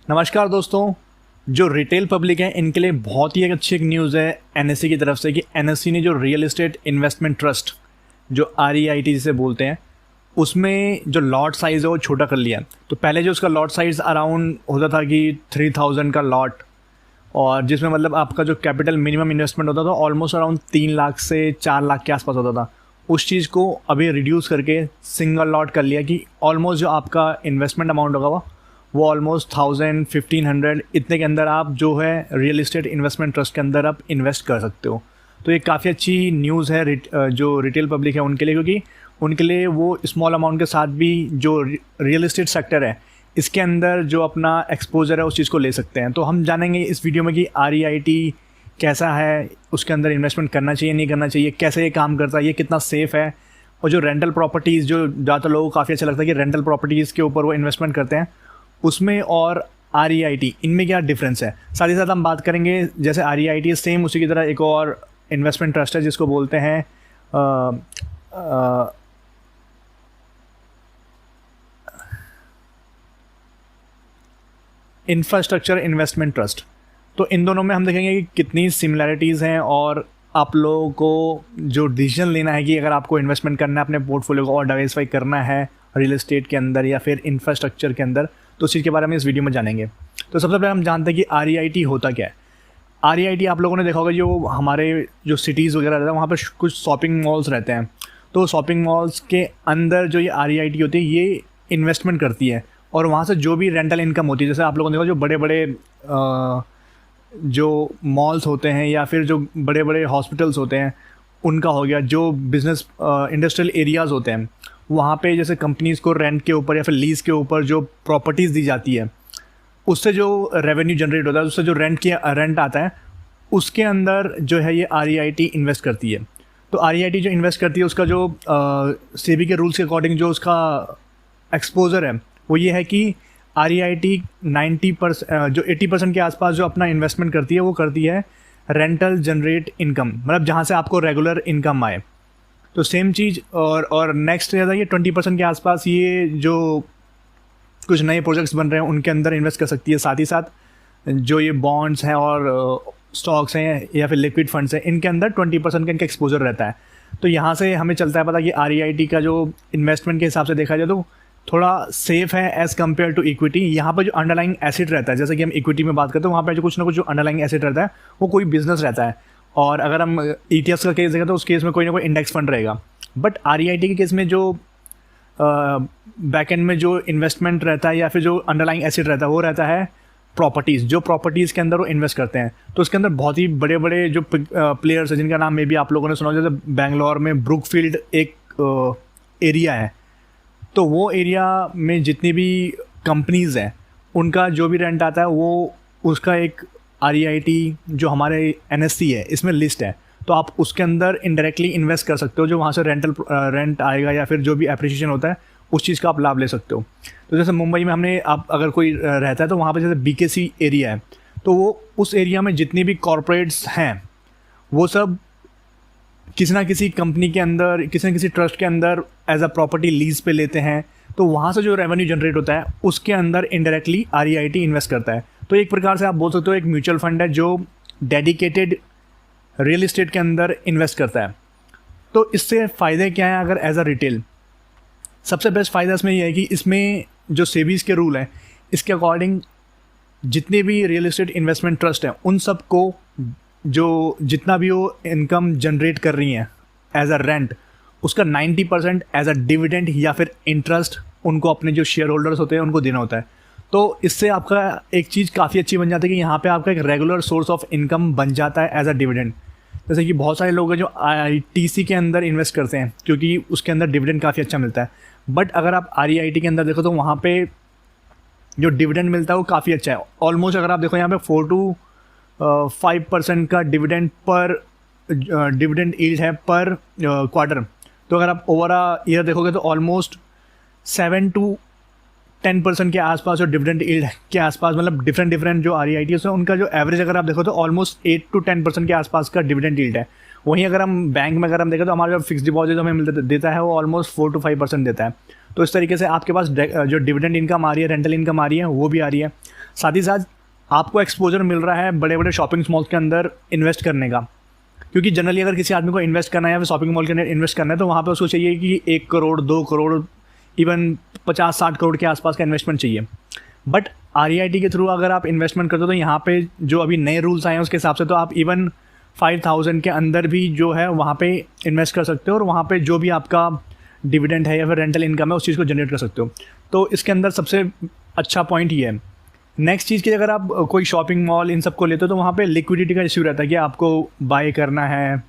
नमस्कार दोस्तों। जो रिटेल पब्लिक है इनके लिए बहुत ही अच्छी एक न्यूज़ है एनएससी की तरफ से कि एनएससी ने जो रियल एस्टेट इन्वेस्टमेंट ट्रस्ट जो REIT जिसे बोलते हैं उसमें जो लॉट साइज़ है वो छोटा कर लिया। तो पहले जो उसका लॉट साइज़ अराउंड होता था कि 3000 का लॉट, और जिसमें मतलब आपका जो कैपिटल मिनिमम इन्वेस्टमेंट होता था ऑलमोस्ट अराउंड 3 लाख से 4 लाख के आसपास होता था। उस चीज़ को अभी रिड्यूस करके सिंगल लॉट कर लिया कि ऑलमोस्ट जो आपका इन्वेस्टमेंट अमाउंट होगा वो ऑलमोस्ट 1000-1500 इतने के अंदर आप जो है रियल एस्टेट इन्वेस्टमेंट ट्रस्ट के अंदर आप इन्वेस्ट कर सकते हो। तो ये काफ़ी अच्छी न्यूज़ है जो रिटेल पब्लिक है उनके लिए, क्योंकि उनके लिए वो स्मॉल अमाउंट के साथ भी जो रियल एस्टेट सेक्टर है इसके अंदर जो अपना एक्सपोजर है उस चीज़ को ले सकते हैं। तो हम जानेंगे इस वीडियो में कि REIT कैसा है, उसके अंदर इन्वेस्टमेंट करना चाहिए नहीं करना चाहिए, कैसे ये काम करता है, ये कितना सेफ़ है, और जो रेंटल प्रॉपर्टीज़ जो ज़्यादातर लोगों को काफ़ी अच्छा लगता है कि रेंटल प्रॉपर्टीज़ के ऊपर वो इन्वेस्टमेंट करते हैं उसमें, और REIT इनमें क्या डिफरेंस है। साथ ही साथ हम बात करेंगे जैसे REIT सेम उसी की तरह एक और इन्वेस्टमेंट ट्रस्ट है जिसको बोलते हैं इंफ्रास्ट्रक्चर इन्वेस्टमेंट ट्रस्ट। तो इन दोनों में हम देखेंगे कि कितनी सिमिलैरिटीज़ हैं और आप लोगों को जो डिसीजन लेना है कि अगर आपको इन्वेस्टमेंट करना है अपने पोर्टफोलियो को और डाइवर्सिफाई करना है रियल एस्टेट के अंदर या फिर इंफ्रास्ट्रक्चर के अंदर, तो उस चीज़ के बारे में इस वीडियो में जानेंगे। तो सबसे पहले हम जानते हैं कि REIT होता क्या है। REIT आप लोगों ने देखा होगा जो हमारे जो सिटीज़ वगैरह रहता है वहाँ पर कुछ शॉपिंग मॉल्स रहते हैं। तो शॉपिंग मॉल्स के अंदर जो ये REIT होती है ये इन्वेस्टमेंट करती है, और वहाँ से जो भी रेंटल इनकम होती है, जैसे आप लोगों ने देखा जो बड़े बड़े जो मॉल्स होते हैं या फिर जो बड़े बड़े हॉस्पिटल्स होते हैं उनका हो गया, जो बिज़नेस इंडस्ट्रियल एरियाज़ होते हैं वहाँ पे जैसे कंपनीज़ को रेंट के ऊपर या फिर लीज़ के ऊपर जो प्रॉपर्टीज़ दी जाती है उससे जो रेवेन्यू जनरेट होता है, उससे जो रेंट आता है उसके अंदर जो है ये REIT इन्वेस्ट करती है। तो REIT जो इन्वेस्ट करती है उसका जो सेबी के रूल्स के अकॉर्डिंग जो उसका एक्सपोजर है वो ये है कि REIT 90% जो 80% के आसपास जो अपना इन्वेस्टमेंट करती है वो करती है रेंटल जनरेट इनकम, मतलब जहाँ से आपको रेगुलर इनकम आए। तो सेम चीज़ और नेक्स्ट रहता है ये 20% के आसपास ये जो कुछ नए प्रोजेक्ट्स बन रहे हैं उनके अंदर इन्वेस्ट कर सकती है। साथ ही साथ जो ये बॉन्ड्स हैं और स्टॉक्स हैं या फिर लिक्विड फंड्स हैं इनके अंदर 20% का इनका एक्सपोजर रहता है। तो यहाँ से हमें चलता है पता कि REIT का जो इन्वेस्टमेंट के हिसाब से देखा जाए तो थोड़ा सेफ़ है एज़ कम्पेयर टू इक्विटी। यहाँ पर जो अंडरलाइंग एसेट रहता है, जैसे कि हम इक्विटी में बात करते हैं वहाँ पर जो कुछ ना कुछ जो अंडरलाइंग एसेट रहता है वो कोई बिजनेस रहता है, और अगर हम ETFs का केस देखें तो उस केस में कोई ना कोई इंडेक्स फंड रहेगा। बट REIT के केस में जो बैक एंड में जो इन्वेस्टमेंट रहता है या फिर जो अंडरलाइंग एसेट रहता है वो रहता है प्रॉपर्टीज़, जो प्रॉपर्टीज़ के अंदर वो इन्वेस्ट करते हैं। तो उसके अंदर बहुत ही बड़े बड़े जो प्लेयर्स हैं जिनका नाम मे भी आप लोगों ने सुना, जैसे बेंगलोर में ब्रुकफील्ड एक एरिया है, तो वो एरिया में जितनी भी कंपनीज़ हैं उनका जो भी रेंट आता है वो उसका एक REIT जो हमारे NSE है इसमें लिस्ट है। तो आप उसके अंदर इनडायरेक्टली इन्वेस्ट कर सकते हो, जो वहाँ से रेंट आएगा या फिर जो भी एप्रिसिएशन होता है उस चीज़ का आप लाभ ले सकते हो। तो जैसे मुंबई में हमने आप अगर कोई रहता है तो वहाँ पे जैसे BKC एरिया है, तो वो उस एरिया में जितनी भी कॉरपोरेट्स हैं वो सब किसी ना किसी कंपनी के अंदर किसी न किसी ट्रस्ट के अंदर एज अ प्रॉपर्टी लीज पे लेते हैं। तो वहाँ से जो रेवेन्यू जनरेट होता है उसके अंदर इनडायरेक्टली REIT इन्वेस्ट करता है। तो एक प्रकार से आप बोल सकते हो एक म्यूचुअल फंड है जो डेडिकेटेड रियल एस्टेट के अंदर इन्वेस्ट करता है। तो इससे फ़ायदे क्या हैं अगर एज अ रिटेल? सबसे बेस्ट फ़ायदा इसमें यह है कि इसमें जो सेबीज़ के रूल हैं इसके अकॉर्डिंग जितने भी रियल एस्टेट इन्वेस्टमेंट ट्रस्ट हैं उन सब को जो जितना भी वो इनकम जनरेट कर रही हैं एज अ रेंट उसका 90% एज अ डिविडेंड या फिर इंटरेस्ट उनको अपने जो शेयर होल्डर्स होते हैं उनको देना होता है। तो इससे आपका एक चीज़ काफ़ी अच्छी बन जाती है कि यहाँ पे आपका एक रेगुलर सोर्स ऑफ इनकम बन जाता है एज अ डिविडेंड। जैसे कि बहुत सारे लोग हैं जो ITC के अंदर इन्वेस्ट करते हैं क्योंकि उसके अंदर डिविडेंड काफ़ी अच्छा मिलता है। बट अगर आप REIT के अंदर देखो तो वहाँ पे जो डिविडेंड मिलता है वो काफ़ी अच्छा है। ऑलमोस्ट अगर आप देखो यहाँ पे 4 to 5% का डिविडेंड यील्ड है पर क्वार्टर। तो अगर आप ओवर अ ईयर देखोगे तो ऑलमोस्ट 7 to 10% के आसपास जो डिविडेंड यील्ड के आसपास, मतलब डिफरेंट जो REIT है उनका जो एवरेज अगर आप देखो तो ऑलमोस्ट 8 to 10% के आसपास का डिविडेंड यील्ड है। वहीं अगर हम बैंक में अगर हम देखें तो हमारा जो फिक्स डिपॉजिट हमें देता है वो ऑलमोस्ट 4 to 5% देता है। तो इस तरीके से आपके पास जो डिविडेंड इनकम आ रही है, रेंटल इनकम आ रही है, वो भी आ रही है। साथ ही साथ आपको एक्सपोजर मिल रहा है बड़े बड़े शॉपिंग मॉल के अंदर इन्वेस्ट करने का, क्योंकि जनरली अगर किसी आदमी को इन्वेस्ट करना है या फिर शॉपिंग मॉल के अंदर इन्वेस्ट करना है तो वहाँ पे उसको चाहिए कि 1 करोड़ 2 करोड़ इवन 50-60 करोड़ के आसपास का इन्वेस्टमेंट चाहिए। बट REIT के थ्रू अगर आप इन्वेस्टमेंट करते हो तो यहाँ पे जो अभी नए रूल्स आए हैं उसके हिसाब से तो आप इवन 5,000 के अंदर भी जो है वहाँ पे इन्वेस्ट कर सकते हो, और वहाँ पे जो भी आपका डिविडेंड है या फिर रेंटल इनकम है उस चीज़ को जनरेट कर सकते हो। तो इसके अंदर सबसे अच्छा पॉइंट ये है। नेक्स्ट चीज़ की, अगर आप कोई शॉपिंग मॉल इन सब को लेते हो तो वहाँ पे लिक्विडिटी का इश्यू रहता है कि आपको बाय करना है,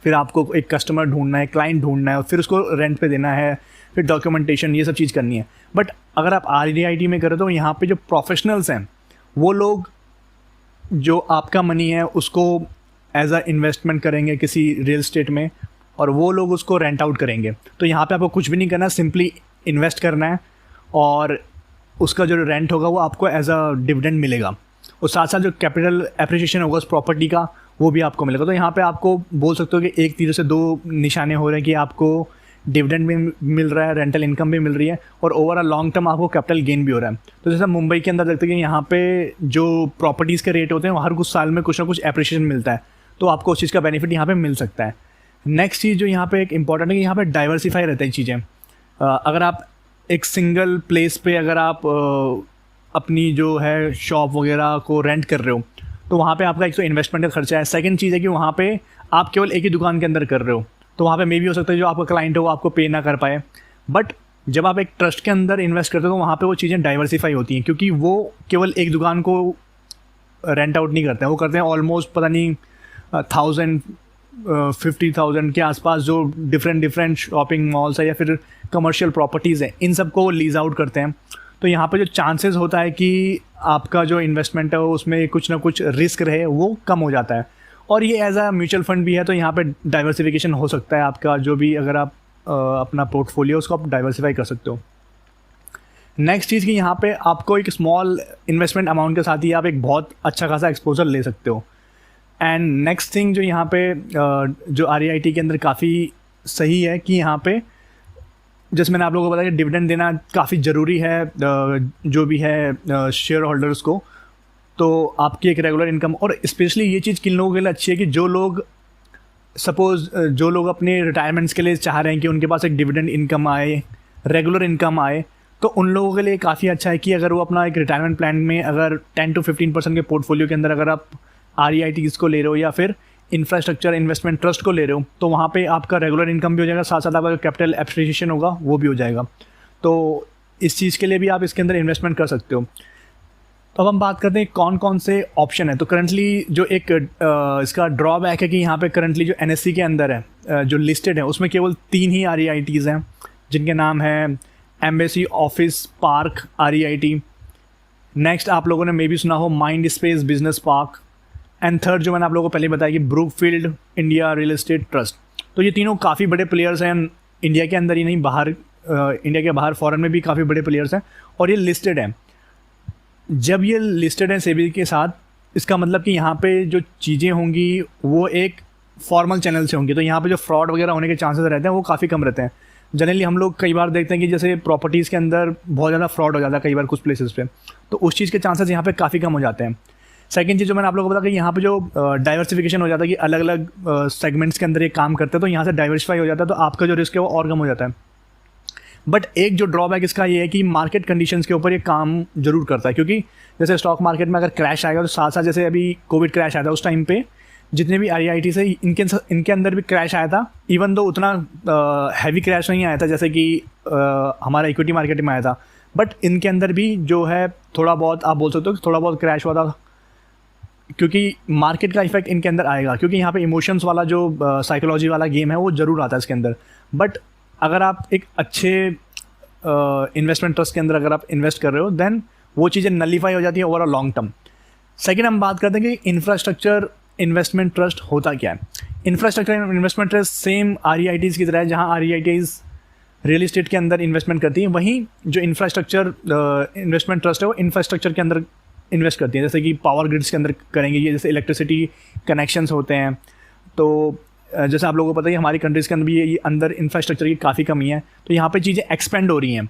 फिर आपको एक कस्टमर ढूंढना है, क्लाइंट ढूंढना है, फिर उसको रेंट पे देना है, फिर डॉक्यूमेंटेशन, ये सब चीज़ करनी है। बट अगर आप REIT में करो तो यहाँ पे जो प्रोफेशनल्स हैं वो लोग जो आपका मनी है उसको एज अ इन्वेस्टमेंट करेंगे किसी रियल स्टेट में, और वो लोग उसको रेंट आउट करेंगे। तो यहाँ पे आपको कुछ भी नहीं करना, सिंपली इन्वेस्ट करना है और उसका जो रेंट होगा वो आपको एज अ डिविडेंड मिलेगा, और साथ साथ जो कैपिटल एप्रिसिएशन होगा उस प्रॉपर्टी का वो भी आपको मिलेगा। तो यहाँ पे आपको बोल सकते हो कि एक तीर से 2 निशाने हो रहे हैं कि आपको डिविडेंड भी मिल रहा है, रेंटल इनकम भी मिल रही है, और ओवरऑल लॉन्ग टर्म आपको कैपिटल गेन भी हो रहा है। तो जैसे मुंबई के अंदर देखते हैं कि यहाँ पे जो प्रॉपर्टीज़ के रेट होते हैं वो हर कुछ साल में कुछ ना कुछ एप्रिसिएशन मिलता है, तो आपको उस चीज़ का बेनिफिट यहाँ पे मिल सकता है। नेक्स्ट चीज़ जो यहाँ पे एक इंपॉर्टेंट है कि यहाँ पे डाइवर्सिफाई रहता है चीज़ें। अगर आप एक सिंगल प्लेस पे अगर आप अपनी जो है शॉप वगैरह को रेंट कर रहे हो तो वहाँ पे आपका एक तो इन्वेस्टमेंट का खर्चा है। सेकंड चीज़ है कि वहाँ पे आप केवल एक ही दुकान के अंदर कर रहे हो, तो वहाँ पे मे भी हो सकता है जो आपका क्लाइंट हो वो आपको पे ना कर पाए। बट जब आप एक ट्रस्ट के अंदर इन्वेस्ट करते हो तो वहाँ पे वो चीज़ें डाइवर्सिफाई होती हैं, क्योंकि वो केवल एक दुकान को रेंट आउट नहीं करते हैं, वो करते हैं ऑलमोस्ट पता नहीं 50,000 के आसपास जो डिफरेंट शॉपिंग मॉल्स है या फिर कमर्शियल प्रॉपर्टीज़ हैं, इन सब को लीज आउट करते हैं। तो यहाँ पे जो चांसेस होता है कि आपका जो इन्वेस्टमेंट है उसमें कुछ ना कुछ रिस्क रहे वो कम हो जाता है। और ये एज अ म्यूचुअल फंड भी है, तो यहाँ पे डाइवर्सिफिकेशन हो सकता है आपका, जो भी अगर आप अपना पोर्टफोलियो उसको आप डाइवर्सिफाई कर सकते हो। नेक्स्ट चीज़ कि यहाँ पे आपको एक स्मॉल इन्वेस्टमेंट अमाउंट के साथ ही आप एक बहुत अच्छा खासा एक्सपोजर ले सकते हो। एंड नेक्स्ट थिंग जो यहाँ पे जो REIT के अंदर काफ़ी सही है कि यहाँ पे जैसे मैंने आप लोगों को बताया कि डिविडेंड देना काफ़ी ज़रूरी है जो भी है शेयर होल्डर्स को। तो आपकी एक रेगुलर इनकम, और स्पेशली ये चीज़ किन लोगों के लिए अच्छी है कि जो लोग जो लोग अपने रिटायरमेंट्स के लिए चाह रहे हैं कि उनके पास एक डिविडेंड इनकम आए, रेगुलर इनकम आए, तो उन लोगों के लिए काफ़ी अच्छा है कि अगर वो अपना एक रिटायरमेंट प्लान में अगर 10 to 15% के पोर्टफोलियो के अंदर अगर आप REITs को ले रहे हो या फिर इंफ्रास्ट्रक्चर इन्वेस्टमेंट ट्रस्ट को ले रहे हो तो वहाँ पे आपका रेगुलर इनकम भी हो जाएगा, साथ साथ आपका कैपिटल एप्रिसिएशन होगा वो भी हो जाएगा। तो इस चीज़ के लिए भी आप इसके अंदर इन्वेस्टमेंट कर सकते हो। तो अब हम बात करते हैं कौन कौन से ऑप्शन है। तो करंटली जो एक इसका ड्रॉबैक है कि यहाँ पे करंटली जो NSE के अंदर है जो लिस्टेड है उसमें केवल 3 ही REITs हैं, जिनके नाम है embassy office park REIT, next आप लोगों ने मे भी सुना हो mind space business park, and third जो मैंने आप लोगों को पहले बताया कि Brookfield India real estate trust. तो ये तीनों काफ़ी बड़े प्लेयर्स हैं, इंडिया के अंदर ही नहीं, बाहर इंडिया के बाहर फॉरेन में भी काफ़ी बड़े प्लेयर्स हैं, और ये लिस्टेड हैं। जब ये लिस्टेड हैं सेबी के साथ, इसका मतलब कि यहाँ पे जो चीज़ें होंगी वो एक फॉर्मल चैनल से होंगी, तो यहाँ पे जो फ्रॉड वगैरह होने के चांसेस रहते हैं वो काफ़ी कम रहते हैं। जनरली हम लोग कई बार देखते हैं कि जैसे प्रॉपर्टीज़ के अंदर बहुत ज़्यादा फ्रॉड हो जाता है कई बार कुछ प्लेसेस पे, तो उस चीज़ के चांसेस यहाँ पे काफ़ी कम हो जाते हैं। सेकंड चीज़ जो मैंने आप लोगों को बताया कि यहाँ पे जो डाइवर्सिफिकेशन हो जाता है कि अलग अलग सेगमेंट्स के अंदर ये काम करते हैं, तो यहाँ से डाइवर्सिफाई हो जाता है, तो आपका जो रिस्क है वो और कम हो जाता है। बट एक जो ड्रॉबैक इसका ये है कि मार्केट कंडीशंस के ऊपर ये काम जरूर करता है, क्योंकि जैसे स्टॉक मार्केट में अगर क्रैश आएगा तो साथ साथ जैसे अभी कोविड क्रैश आया था उस टाइम पे जितने भी REITs है इनके अंदर भी क्रैश आया था, इवन दो उतना हैवी क्रैश नहीं आया था जैसे कि हमारा इक्विटी मार्केट में आया था, बट इनके अंदर भी जो है थोड़ा बहुत आप बोल सकते हो कि थोड़ा बहुत क्रैश हुआ था, क्योंकि मार्केट का इफेक्ट इनके अंदर आएगा, क्योंकि यहाँ पे इमोशंस वाला जो साइकोलॉजी वाला गेम है वो ज़रूर आता है इसके अंदर। बट अगर आप एक अच्छे इन्वेस्टमेंट ट्रस्ट के अंदर अगर आप इन्वेस्ट कर रहे हो देन वो चीज़ें नलीफाई हो जाती है ओवरऑल लॉन्ग टर्म। सेकेंड हम बात करते हैं कि इंफ्रास्ट्रक्चर इन्वेस्टमेंट ट्रस्ट होता क्या है। Infrastructure investment trust same REITs की तरह है, जहाँ REITs रियल इस्टेट के अंदर इन्वेस्टमेंट करती हैं, वहीं जो इंफ्रास्ट्रक्चर इन्वेस्टमेंट ट्रस्ट है वो इंफ्रास्ट्रक्चर के अंदर इन्वेस्ट करती है, जैसे कि पावर ग्रिड्स के अंदर करेंगे ये, जैसे इलेक्ट्रिसिटी कनेक्शंस होते हैं। तो जैसे आप लोगों को पता है हमारी कंट्रीज़ के अंदर भी ये अंदर इंफ्रास्ट्रक्चर की काफ़ी कमी है, तो यहाँ पे चीज़ें एक्सपेंड हो रही हैं,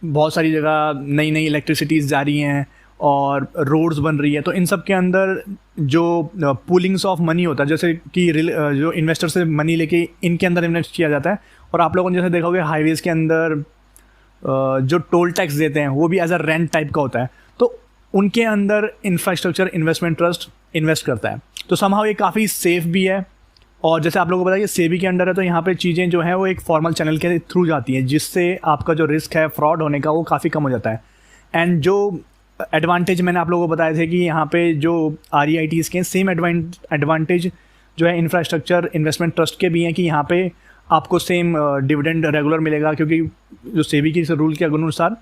बहुत सारी जगह नई नई इलेक्ट्रिसिटीज़ जा रही हैं और रोड्स बन रही है, तो इन सब के अंदर जो पूलिंग्स ऑफ मनी होता है, जैसे कि जो इन्वेस्टर से मनी लेके इनके अंदर इन्वेस्ट किया जाता है। और आप लोगों ने जैसे देखोगे हाईवेज़ के अंदर जो टोल टैक्स देते हैं वो भी एज अ रेंट टाइप का होता है, तो उनके अंदर इंफ्रास्ट्रक्चर इन्वेस्टमेंट ट्रस्ट इन्वेस्ट करता है। तो समहाउ ये काफ़ी सेफ भी है। और जैसे आप लोगों को पता है ये सेबी के अंडर है, तो यहाँ पे चीज़ें जो हैं वो एक फॉर्मल चैनल के थ्रू जाती हैं, जिससे आपका जो रिस्क है फ्रॉड होने का वो काफ़ी कम हो जाता है। एंड जो एडवांटेज मैंने आप लोगों को बताए थे कि यहाँ पे जो REITs के सेम एडवांटेज जो है इंफ्रास्ट्रक्चर इन्वेस्टमेंट ट्रस्ट के भी हैं, कि यहाँ पे आपको सेम डिविडेंड रेगुलर मिलेगा, क्योंकि जो सेबी की रूल के अनुसार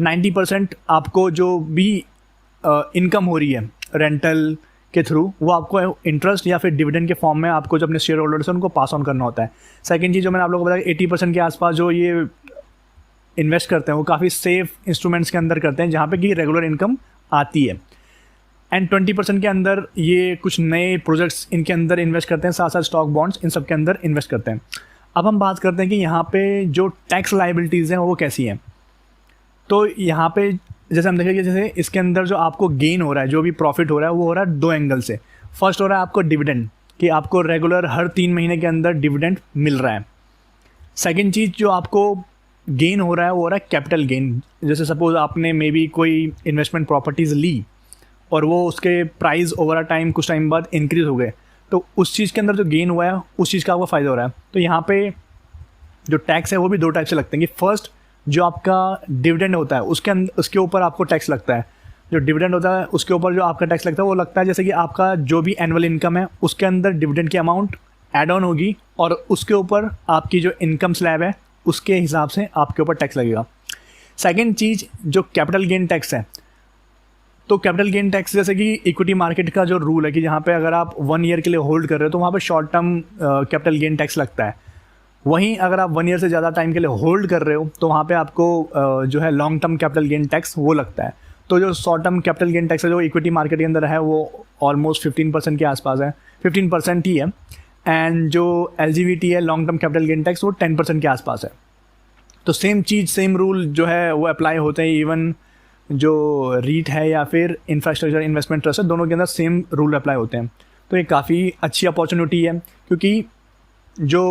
90% आपको जो भी इनकम हो रही है रेंटल के थ्रू, वो आपको इंटरेस्ट या फिर डिविडेंड के फॉर्म में आपको जो अपने शेयर होल्डर्स हैं उनको पास ऑन करना होता है। सेकंड चीज़ जो मैंने आप लोगों को बताया 80% के आसपास जो ये इन्वेस्ट करते हैं वो काफ़ी सेफ इंस्ट्रूमेंट्स के अंदर करते हैं, जहाँ पे कि रेगुलर इनकम आती है। एंड 20% के अंदर ये कुछ नए प्रोजेक्ट्स इनके अंदर इन्वेस्ट करते हैं, साथ साथ स्टॉक बॉन्ड्स इन सब के अंदर इन्वेस्ट करते हैं। अब हम बात करते हैं कि यहाँ पे जो टैक्स लाइबिलिटीज़ हैं वो कैसी हैं। तो यहाँ पे जैसे हम देखेंगे, जैसे इसके अंदर जो आपको गेन हो रहा है, जो भी प्रॉफिट हो रहा है, वो हो रहा है 2 एंगल से। फर्स्ट हो रहा है आपको डिविडेंड, कि आपको रेगुलर हर 3 महीने के अंदर डिविडेंड मिल रहा है। सेकंड चीज़ जो आपको गेन हो रहा है वो हो रहा है कैपिटल गेन। जैसे सपोज आपने मे बी कोई इन्वेस्टमेंट प्रॉपर्टीज़ ली और वो उसके प्राइस ओवर अ टाइम कुछ टाइम बाद इंक्रीज़ हो गए, तो उस चीज़ के अंदर जो गेन हुआ है उस चीज़ का आपको फ़ायदा हो रहा है। तो यहाँ पे जो टैक्स है वो भी 2 टाइप से लगते हैं कि फर्स्ट जो आपका डिविडेंड होता है उसके ऊपर आपको टैक्स लगता है। जो डिविडेंड होता है उसके ऊपर जो आपका टैक्स लगता है वो लगता है जैसे कि आपका जो भी एनुअल इनकम है उसके अंदर डिविडेंड की अमाउंट ऐड ऑन होगी और उसके ऊपर आपकी जो इनकम स्लैब है उसके हिसाब से आपके ऊपर टैक्स लगेगा। सेकेंड चीज़ जो कैपिटल गेन टैक्स है, तो कैपिटल गेन टैक्स जैसे कि इक्विटी मार्केट का जो रूल है कि जहाँ पे अगर आप 1 ईयर के लिए होल्ड कर रहे हो तो वहाँ पे short term capital gain tax लगता है। वहीं अगर आप 1 ईयर से ज़्यादा टाइम के लिए होल्ड कर रहे हो तो वहाँ पे आपको जो है long term capital gain tax वो लगता है। तो जो short term capital gain tax है जो इक्विटी मार्केट के अंदर है वो ऑलमोस्ट 15% के आसपास है, 15% ही है। एंड जो LGVT है long term capital gain tax वो 10% के आसपास है। तो सेम चीज़ सेम रूल जो है वो अप्लाई होते हैं, इवन जो रीट है या फिर इंफ्रास्ट्रक्चर इन्वेस्टमेंट ट्रस्ट है दोनों के अंदर सेम रूल अप्लाई होते हैं। तो ये काफ़ी अच्छी अपॉर्चुनिटी है, क्योंकि जो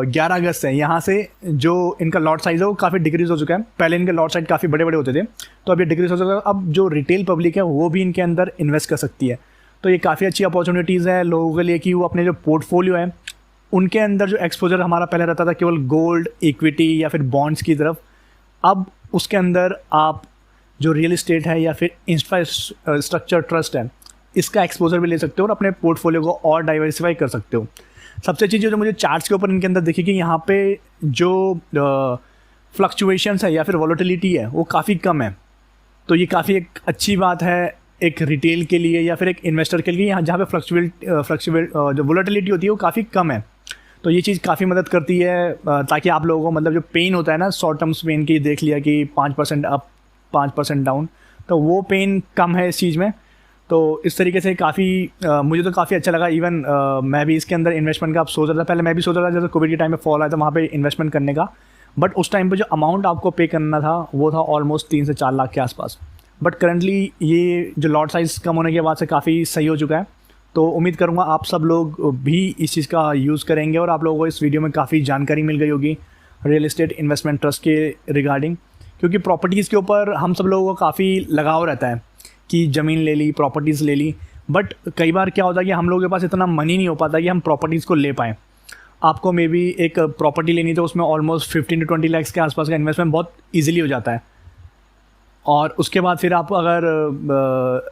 11 अगस्त है यहाँ से जो इनका लॉट साइज़ है वो काफ़ी डिक्रीज़ हो चुका है। पहले इनके लॉट साइज़ काफ़ी बड़े बड़े होते थे, तो अब ये डिक्रीज़ हो चुका है। अब जो रिटेल पब्लिक है वो भी इनके अंदर इन्वेस्ट कर सकती है। तो ये काफ़ी अच्छी अपॉर्चुनिटीज़ है लोगों के लिए कि वो अपने जो पोर्टफोलियो है उनके अंदर जो एक्सपोजर हमारा पहले रहता था केवल गोल्ड, इक्विटी या फिर बॉन्ड्स की तरफ, अब उसके अंदर आप जो रियल इस्टेट है या फिर इंफ्रास्ट्रक्चर ट्रस्ट है इसका एक्सपोजर भी ले सकते हो और अपने पोर्टफोलियो को और डाइवर्सिफाई कर सकते हो। सबसे चीज़ जो मुझे चार्ट्स के ऊपर इनके अंदर दिखी कि यहाँ पे जो फ्लक्चुएशंस है या फिर वॉलेटिलिटी है वो काफ़ी कम है। तो ये काफ़ी एक अच्छी बात है एक रिटेल के लिए या फिर एक इन्वेस्टर के लिए, यहाँ जहाँ पे फ्लक्चुएट जो वॉलेटिलिटी होती है वो काफ़ी कम है। तो ये चीज़ काफ़ी मदद करती है ताकि आप लोगों को मतलब जो पेन होता है ना शॉर्ट टर्म्स पेन की, देख लिया कि 5% अप 5% डाउन, तो वो पेन कम है इस चीज़ में। तो इस तरीके से काफ़ी मुझे तो काफ़ी अच्छा लगा। इवन मैं भी इसके अंदर इन्वेस्टमेंट का आप सोच रहा था, पहले मैं भी सोच रहा था जैसे कोविड के टाइम में फॉल आया था वहाँ पे इन्वेस्टमेंट करने का, बट उस टाइम पे जो अमाउंट आपको पे करना था वो था ऑलमोस्ट 3 से 4 लाख के आसपास। बट करंटली ये जो लॉट साइज़ कम होने के बाद से काफ़ी सही हो चुका है। तो उम्मीद करूँगा आप सब लोग भी इस चीज़ का यूज़ करेंगे और आप लोगों को इस वीडियो में काफ़ी जानकारी मिल गई होगी रियल एस्टेट इन्वेस्टमेंट ट्रस्ट के रिगार्डिंग, क्योंकि प्रॉपर्टीज़ के ऊपर हम सब लोगों को काफ़ी लगाव रहता है कि ज़मीन ले ली, प्रॉपर्टीज़ ले ली, बट कई बार क्या होता है कि हम लोगों के पास इतना मनी नहीं हो पाता कि हम प्रॉपर्टीज़ को ले पाएँ। आपको मे बी एक प्रॉपर्टी लेनी तो उसमें ऑलमोस्ट 15 से 20 लाख के आसपास का इन्वेस्टमेंट बहुत ईजिली हो जाता है। और उसके बाद फिर आप अगर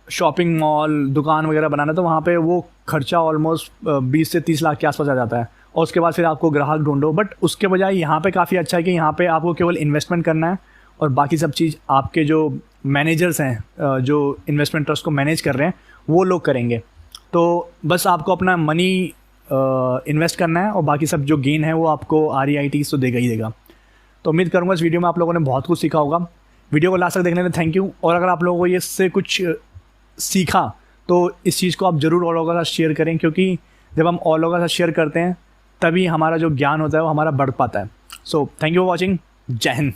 शॉपिंग मॉल, दुकान वगैरह बनाना तो वहाँ पे वो खर्चा ऑलमोस्ट 20 से 30 लाख के आसपास आ जाता है और उसके बाद फिर आपको ग्राहक ढूंढो। बट उसके बजाय यहाँ पे काफ़ी अच्छा है कि यहाँ पे आपको केवल इन्वेस्टमेंट करना है और बाकी सब चीज़ आपके जो मैनेजर्स हैं जो इन्वेस्टमेंट ट्रस्ट को मैनेज कर रहे हैं वो लोग करेंगे। तो बस आपको अपना मनी इन्वेस्ट करना है और बाकी सब जो गेन है वो आपको REITs तो देगा ही देगा। तो उम्मीद करूँगा इस वीडियो में आप लोगों ने बहुत कुछ सीखा होगा। वीडियो को लास्ट तक देखने के लिए थैंक यू। और अगर आप लोगों को ये इससे कुछ सीखा तो इस चीज़ को आप ज़रूर और लोगों के साथ शेयर करें, क्योंकि जब हम और लोगों के साथ शेयर करते हैं तभी हमारा जो ज्ञान होता है वो हमारा बढ़ पाता है। So thank you for watching. जय हिंद।